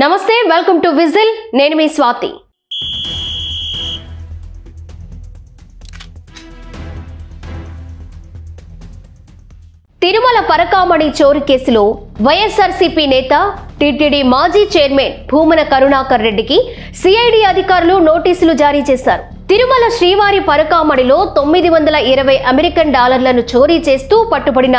నమస్తే, welcome to whistle. నేను మీ స్వాతి. తిరుమల పరకామణి చోరీ కేసులో వైఎస్ఆర్సీపీ నేత టీటీడీ మాజీ చైర్మన్ భూమన కరుణాకర్ రెడ్డికి సిఐడి అధికారులు నోటీసులు జారీ చేశారు. తిరుమల శ్రీవారి పరకామణిలో 920 అమెరికన్ డాలర్లను చోరీ చేస్తూ పట్టుబడిన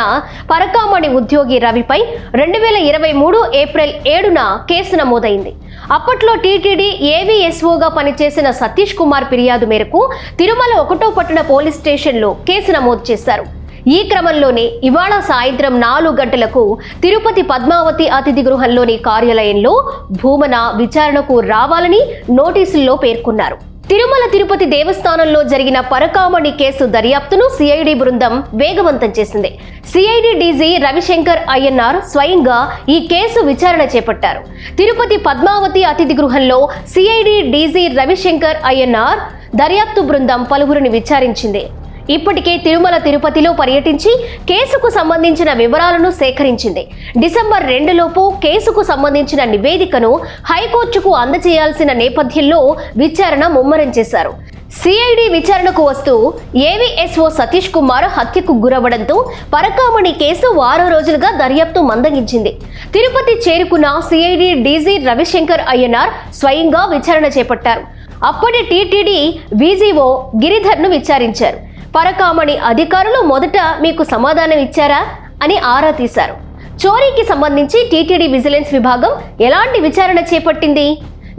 పరకామణి ఉద్యోగి రవిపై 2023 ఏప్రిల్ 7న కేసు నమోదైంది. అప్పట్లో టీటీడీ ఏవీఎస్ఓగా పనిచేసిన సతీష్ కుమార్ ఫిర్యాదు మేరకు తిరుమల 1వ పట్టణ పోలీస్ స్టేషన్లో కేసు నమోదు చేశారు. ఈ క్రమంలోనే ఇవాళ సాయంత్రం 4 గంటలకు తిరుపతి పద్మావతి అతిథి గృహంలోని కార్యాలయంలో భూమన విచారణకు రావాలని నోటీసుల్లో పేర్కొన్నారు. తిరుమల తిరుపతి దేవస్థానంలో జరిగిన పరకామణి కేసు దర్యాప్తును సిఐడి బృందం వేగవంతం చేసింది. సిఐడి డీజీ రవిశంకర్ అయ్యన్నార్ స్వయంగా ఈ కేసు విచారణ చేపట్టారు. తిరుపతి పద్మావతి అతిథి గృహంలో సిఐడి డీజీ రవిశంకర్ అయ్యన్నార్ దర్యాప్తు బృందం పలువురిని విచారించింది. ఇప్పటికే తిరుమల తిరుపతిలో పర్యటించి కేసుకు సంబంధించిన వివరాలను సేకరించింది. డిసెంబర్ 2లోపు కేసుకు సంబంధించిన నివేదికను హైకోర్టుకు అందజేయాల్సిన నేపథ్యంలో విచారణ ముమ్మరం చేశారు. సిఐడి విచారణకు వస్తూ ఏవీఎస్ఓ సతీష్ కుమార్ హత్యకు గురవడంతో పరకామణి కేసు వారం రోజులుగా దర్యాప్తు మందగించింది. తిరుపతి చేరుకున్న సిఐడి డీజీ రవిశంకర్ అయ్యన్నార్ స్వయంగా విచారణ చేపట్టారు. అప్పటి టీటీడీ వీజీఓ గిరిధర్ను విచారించారు. పరకామణి అధికారులు మొదట మీకు సమాధానం ఇచ్చారా అని ఆరా తీశారు. చోరీకి సంబంధించి టీటీడీ విజిలెన్స్ విభాగం ఎలాంటి విచారణ చేపట్టింది,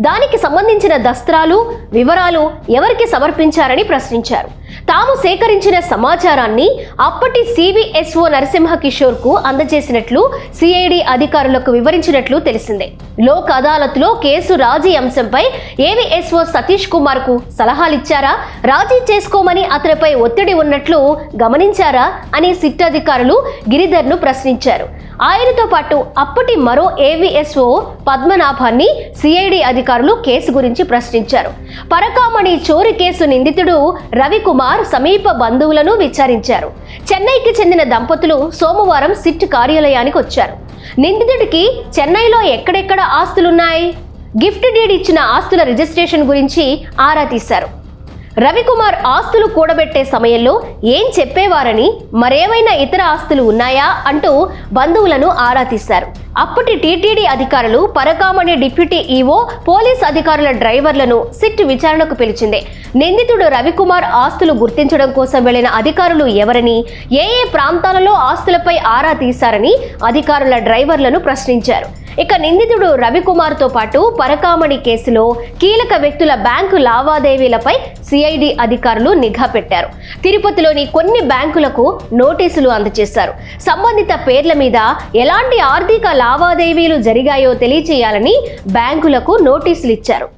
దానికి సంబంధించిన దస్త్రాలు వివరాలు ఎవరికి సమర్పించారని ప్రశ్నించారు. తాము సేకరించిన సమాచారాన్ని అప్పటి సివిఎస్ఓ నరసింహ కిషోర్ కు అందజేసినట్లు సిఐడి అధికారులకు వివరించినట్లు తెలిసిందే. లోక్ అదాలత్లో కేసు రాజీ అంశంపై ఏవీఎస్ఓ సతీష్ కుమార్ కు సలహాలిచ్చారా, రాజీ చేసుకోమని అతనిపై ఒత్తిడి ఉన్నట్లు గమనించారా అని సిట్ అధికారులు గిరిధర్ను ప్రశ్నించారు. ఆయనతో పాటు అప్పటి మరో ఏవీఎస్ఓ పద్మనాభాన్ని సిఐడి అధికారులు కేసు గురించి ప్రశ్నించారు. పరకామణి చోరీ కేసు నిందితుడు రవికుమార్ సమీప బంధువులను విచారించారు. చెన్నైకి చెందిన దంపతులు సోమవారం సిట్ కార్యాలయానికి వచ్చారు. నిందితుడికి చెన్నైలో ఎక్కడెక్కడ ఆస్తులున్నాయి, గిఫ్ట్ డీడ్ ఇచ్చిన ఆస్తుల రిజిస్ట్రేషన్ గురించి ఆరా తీశారు. రవికుమార్ ఆస్తులు కూడబెట్టే సమయంలో ఏం చెప్పేవారని, మరేమైనా ఇతర ఆస్తులు ఉన్నాయా అంటూ బంధువులను ఆరా తీశారు. అప్పటి టీటీడీ అధికారులు పరకామణి డిప్యూటీ ఈవో పోలీస్ అధికారుల డ్రైవర్లను సిట్ విచారణకు పిలిచింది. నిందితుడు రవికుమార్ ఆస్తులు గుర్తించడం కోసం వెళ్లిన అధికారులు ఎవరని, ఏ ప్రాంతాలలో ఆస్తులపై ఆరా తీశారని అధికారుల డ్రైవర్లను ప్రశ్నించారు. ఇక నిందితుడు రవికుమార్తో పాటు పరకామణి కేసులో కీలక వ్యక్తుల బ్యాంకు లావాదేవీలపై సిఐడి అధికారులు నిఘా పెట్టారు. తిరుపతిలోని కొన్ని బ్యాంకులకు నోటీసులు అందజేశారు. సంబంధిత పేర్ల మీద ఎలాంటి ఆర్థిక లావాదేవీలు జరిగాయో తెలియచేయాలని బ్యాంకులకు నోటీసులు ఇచ్చారు.